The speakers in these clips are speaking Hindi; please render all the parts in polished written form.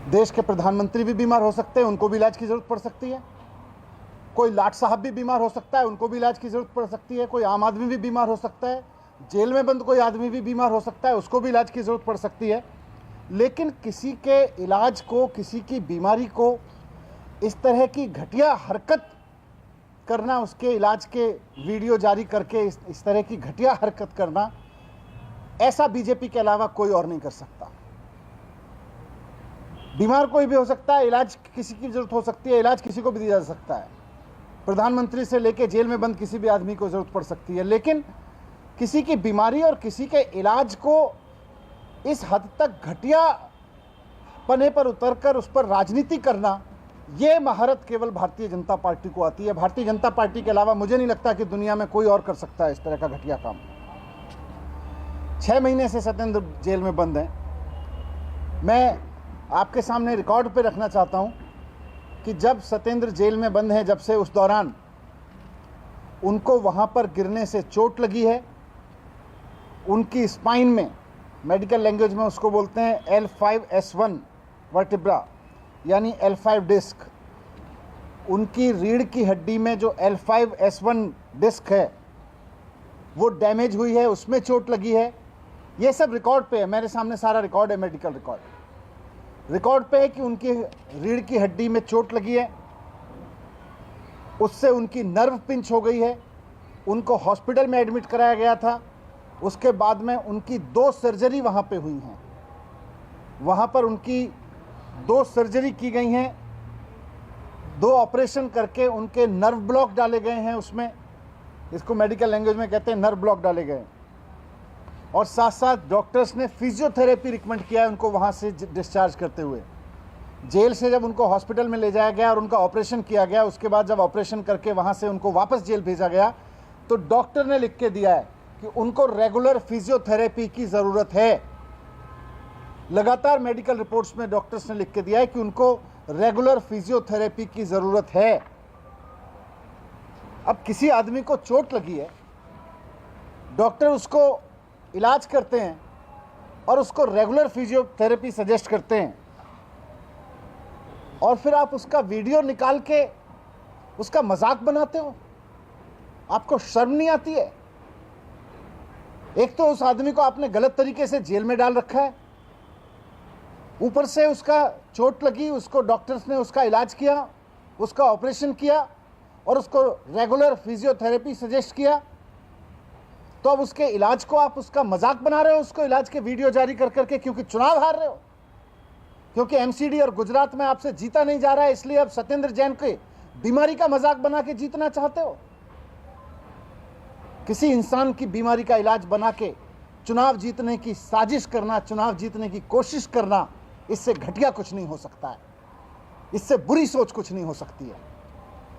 देश के प्रधानमंत्री भी बीमार हो सकते हैं, उनको भी इलाज की ज़रूरत पड़ सकती है। कोई लाट साहब भी बीमार हो सकता है, उनको भी इलाज की ज़रूरत पड़ सकती है। कोई आम आदमी भी बीमार हो सकता है, जेल में बंद कोई आदमी भी बीमार हो सकता है, उसको भी इलाज की ज़रूरत पड़ सकती है। लेकिन किसी के इलाज को, किसी की बीमारी को इस तरह की घटिया हरकत करना, उसके इलाज के वीडियो जारी करके इस तरह की घटिया हरकत करना, ऐसा बीजेपी के अलावा कोई और नहीं कर सकता। बीमार कोई भी हो सकता है, इलाज किसी की ज़रूरत हो सकती है, इलाज किसी को भी दिया जा सकता है। प्रधानमंत्री से लेकर जेल में बंद किसी भी आदमी को ज़रूरत पड़ सकती है। लेकिन किसी की बीमारी और किसी के इलाज को इस हद तक घटिया पने पर उतरकर उस पर राजनीति करना, ये महारत केवल भारतीय जनता पार्टी को आती है। भारतीय जनता पार्टी के अलावा मुझे नहीं लगता कि दुनिया में कोई और कर सकता है इस तरह का घटिया काम। 6 महीने से सत्येंद्र जेल में बंद हैं। मैं आपके सामने रिकॉर्ड पे रखना चाहता हूं कि जब सत्येंद्र जेल में बंद हैं, जब से, उस दौरान उनको वहां पर गिरने से चोट लगी है। उनकी स्पाइन में, मेडिकल लैंग्वेज में उसको बोलते हैं L5S1 वर्टिब्रा, यानी L5 डिस्क। उनकी रीढ़ की हड्डी में जो L5S1 डिस्क है वो डैमेज हुई है, उसमें चोट लगी है। ये सब रिकॉर्ड पे है, मेरे सामने सारा रिकॉर्ड है, मेडिकल रिकॉर्ड पे है कि उनकी रीढ़ की हड्डी में चोट लगी है, उससे उनकी नर्व पिंच हो गई है। उनको हॉस्पिटल में एडमिट कराया गया था। उसके बाद में उनकी 2 सर्जरी वहाँ पे हुई हैं। वहाँ पर उनकी 2 सर्जरी की गई हैं, 2 ऑपरेशन करके उनके नर्व ब्लॉक डाले गए हैं। उसमें, इसको मेडिकल लैंग्वेज में कहते हैं नर्व ब्लॉक डाले गए। और साथ साथ डॉक्टर्स ने फिजियोथेरेपी रिकमेंड किया है उनको वहाँ से डिस्चार्ज करते हुए। जेल से जब उनको हॉस्पिटल में ले जाया गया और उनका ऑपरेशन किया गया, उसके बाद जब ऑपरेशन करके वहाँ से उनको वापस जेल भेजा गया, तो डॉक्टर ने लिख के दिया है कि उनको रेगुलर फिजियोथेरेपी की ज़रूरत है। लगातार मेडिकल रिपोर्ट्स में डॉक्टर्स ने लिख के दिया है कि उनको रेगुलर फिजियोथेरेपी की ज़रूरत है। अब किसी आदमी को चोट लगी है, डॉक्टर उसको इलाज करते हैं और उसको रेगुलर फिजियोथेरेपी सजेस्ट करते हैं, और फिर आप उसका वीडियो निकाल के उसका मजाक बनाते हो। आपको शर्म नहीं आती है? एक तो उस आदमी को आपने गलत तरीके से जेल में डाल रखा है, ऊपर से उसका चोट लगी, उसको डॉक्टर्स ने उसका इलाज किया, उसका ऑपरेशन किया और उसको रेगुलर फिजियोथेरेपी सजेस्ट किया। तो अब उसके इलाज को आप उसका मजाक बना रहे हो, उसको इलाज के वीडियो जारी कर करके, क्योंकि चुनाव हार रहे हो, क्योंकि एमसीडी और गुजरात में आपसे जीता नहीं जा रहा है, इसलिए अब सत्येंद्र जैन के बीमारी का मजाक बना के जीतना चाहते हो। किसी इंसान की बीमारी का इलाज बना के चुनाव जीतने की साजिश करना, चुनाव जीतने की कोशिश करना, इससे घटिया कुछ नहीं हो सकता है, इससे बुरी सोच कुछ नहीं हो सकती है।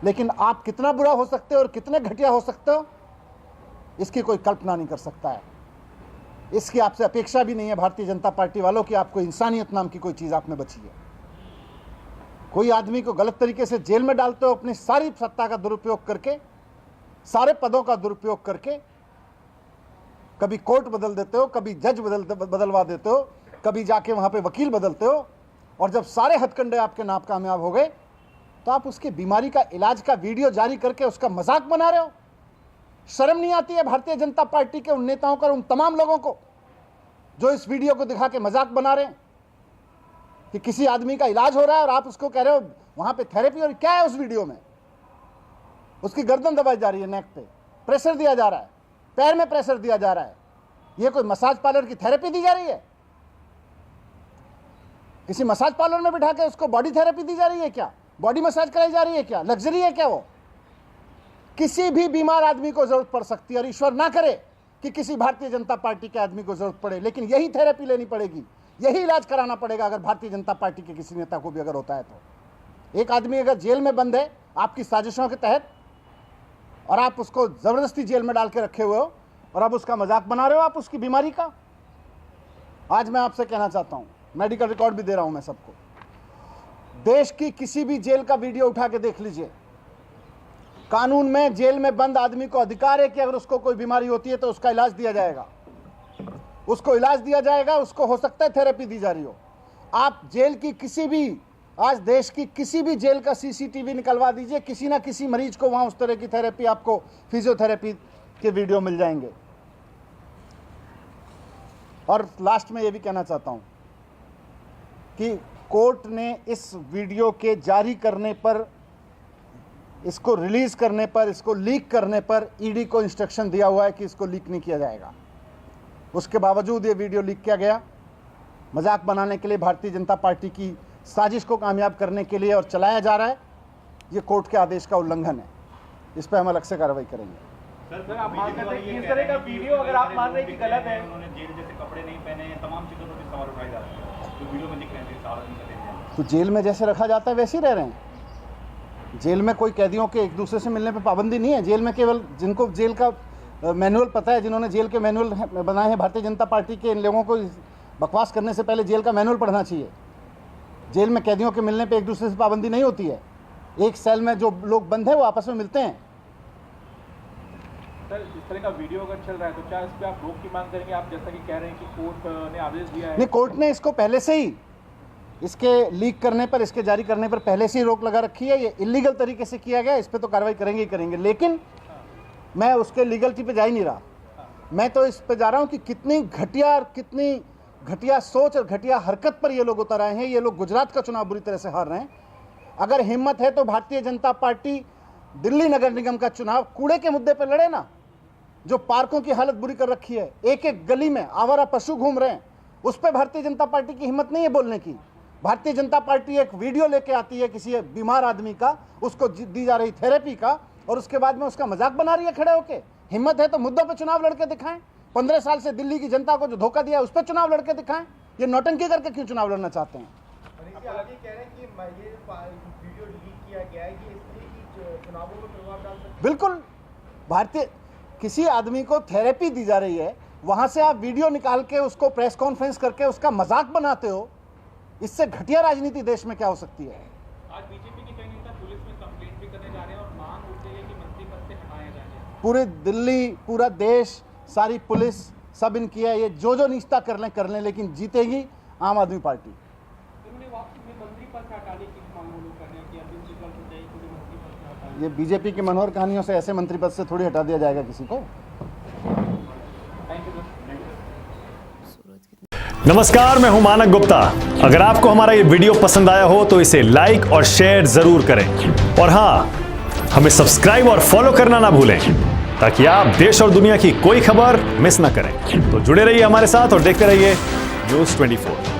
लेकिन आप कितना बुरा हो सकते हो और कितने घटिया हो सकते हो, इसकी कोई कल्पना नहीं कर सकता है। इसकी आपसे अपेक्षा भी नहीं है भारतीय जनता पार्टी वालों की। आपको इंसानियत नाम की कोई चीज़ आप में बची है? कोई आदमी को गलत तरीके से जेल में डालते हो, अपनी सारी सत्ता का दुरुपयोग करके, सारे पदों का दुरुपयोग करके। कभी कोर्ट बदल देते हो, कभी जज बदलवा देते हो, कभी जाके वहाँ पे वकील बदलते हो, और जब सारे हथकंडे आपके नाप कामयाब हो गए तो आप उसकी बीमारी का इलाज का वीडियो जारी करके उसका मजाक बना रहे हो। शर्म नहीं आती है भारतीय जनता पार्टी के उन नेताओं को, उन तमाम लोगों को जो इस वीडियो को दिखा के मजाक बना रहे हैं कि किसी आदमी का इलाज हो रहा है और आप उसको कह रहे हो वहां पे थेरेपी? और क्या है उस वीडियो में? उसकी गर्दन दबाई जा रही है, नेक पे प्रेशर दिया जा रहा है, पैर में प्रेशर दिया जा रहा है। ये कोई मसाज पार्लर की थेरेपी दी जा रही है? किसी मसाज पार्लर में बिठा के उसको बॉडी थेरेपी दी जा रही है क्या? बॉडी मसाज कराई जा रही है क्या? लग्जरी है क्या वो? किसी भी बीमार आदमी को जरूरत पड़ सकती है, और ईश्वर ना करे कि किसी भारतीय जनता पार्टी के आदमी को जरूरत पड़े, लेकिन यही थेरेपी लेनी पड़ेगी, यही इलाज कराना पड़ेगा अगर भारतीय जनता पार्टी के किसी नेता को भी अगर होता है तो। एक आदमी अगर जेल में बंद है आपकी साजिशों के तहत, और आप उसको जबरदस्ती जेल में डाल के रखे हुए हो, और अब उसका मजाक बना रहे हो आप उसकी बीमारी का। आज मैं आपसे कहना चाहता हूं, मेडिकल रिकॉर्ड भी दे रहा हूं मैं सबको, देश की किसी भी जेल का वीडियो उठा के देख लीजिए। कानून में जेल में बंद आदमी को अधिकार है कि अगर उसको कोई बीमारी होती है तो उसका इलाज दिया जाएगा, उसको इलाज दिया जाएगा, उसको हो सकता है थेरेपी दी जा रही हो। आप जेल की किसी भी, आज देश की किसी भी जेल का सीसीटीवी निकलवा दीजिए, किसी ना किसी मरीज को वहां उस तरह की थेरेपी, आपको फिजियोथेरेपी के वीडियो मिल जाएंगे। और लास्ट में ये भी कहना चाहता हूं कि कोर्ट ने इस वीडियो के जारी करने पर, इसको रिलीज करने पर, इसको लीक करने पर ईडी को इंस्ट्रक्शन दिया हुआ है कि इसको लीक नहीं किया जाएगा। उसके बावजूद ये वीडियो लीक किया गया, मजाक बनाने के लिए, भारतीय जनता पार्टी की साजिश को कामयाब करने के लिए और चलाया जा रहा है। ये कोर्ट के आदेश का उल्लंघन है, इस पर हम अलग से कार्रवाई करेंगे। सर आप मान रहे हैं इस तरह का वीडियो अगर आप मान रहे हैं कि गलत है, उन्होंने जेल जैसे कपड़े नहीं पहने हैं, तमाम चीजों पर भी सवाल उठाए जा रहे हैं, जो वीडियो में दिख रहे हैं, तो जेल में जैसे रखा जाता है वैसे ही रह रहे हैं। जेल में कोई कैदियों के एक दूसरे से मिलने पर पाबंदी नहीं है। जेल में केवल जिनको जेल का मैनुअल पता है, जिन्होंने जेल के मैनुअल बनाए हैं भारतीय जनता पार्टी के, इन लोगों को बकवास करने से पहले जेल का मैनुअल पढ़ना चाहिए। जेल में कैदियों के मिलने पे एक दूसरे से पाबंदी नहीं होती है। एक सेल में जो लोग बंद हैं वो आपस में मिलते हैं। सर इस तरह का वीडियो अगर चल रहा है तो क्या इस पर आप रोक की मांग करेंगे? आप जैसा कि कह रहे हैं कि कोर्ट ने आदेश दिया है। नहीं, कोर्ट ने इसको पहले से ही, इसके लीक करने पर, इसके जारी करने पर पहले से ही रोक लगा रखी है। ये इलीगल तरीके से किया गया, इस पर तो कार्रवाई करेंगे ही करेंगे। लेकिन मैं उसके लीगलिटी पे जा ही नहीं रहा। मैं तो इस पे जा रहा हूँ कि कितनी घटिया सोच और घटिया हरकत पर ये लोग उतर आए हैं। ये लोग गुजरात का चुनाव बुरी तरह से हार रहे हैं। अगर हिम्मत है तो भारतीय जनता पार्टी दिल्ली नगर निगम का चुनाव कूड़े के मुद्दे पर लड़े ना। जो पार्कों की हालत बुरी कर रखी है, एक एक गली में आवारा पशु घूम रहे हैं, उस पर भारतीय जनता पार्टी की हिम्मत नहीं है बोलने की। भारतीय जनता पार्टी एक वीडियो लेके आती है किसी बीमार आदमी का, उसको दी जा रही थेरेपी का, और उसके बाद में उसका मजाक बना रही है खड़े होके। हिम्मत है तो मुद्दों पे चुनाव लड़के दिखाएं। 15 साल से दिल्ली की जनता को जो धोखा दिया उस पर चुनाव लड़के दिखाएं। ये नौटंकी करके क्यों चुनाव लड़ना चाहते हैं? बिल्कुल, भारतीय किसी आदमी को थेरेपी दी जा रही है, वहां से आप वीडियो निकाल के उसको प्रेस कॉन्फ्रेंस करके उसका मजाक बनाते हो। इससे घटिया राजनीति देश में क्या हो सकती है? आज बीजेपी के कई नेता पुलिस में कंप्लेंट भी करने जा रहे हैं और मांग उठ रही है कि मंत्री पद से हटाए जाएंगे। पूरी दिल्ली, पूरा देश, सारी पुलिस सब इनकी है। ये जो निश्चित कर लें, लेकिन जीतेगी आम आदमी पार्टी। ये बीजेपी की मनोहर कहानियों से ऐसे मंत्री पद से थोड़ी हटा दिया जाएगा किसी को। नमस्कार, मैं हूं मानक गुप्ता। अगर आपको हमारा ये वीडियो पसंद आया हो तो इसे लाइक और शेयर जरूर करें, और हां, हमें सब्सक्राइब और फॉलो करना ना भूलें ताकि आप देश और दुनिया की कोई खबर मिस ना करें। तो जुड़े रहिए हमारे साथ और देखते रहिए न्यूज़ 24।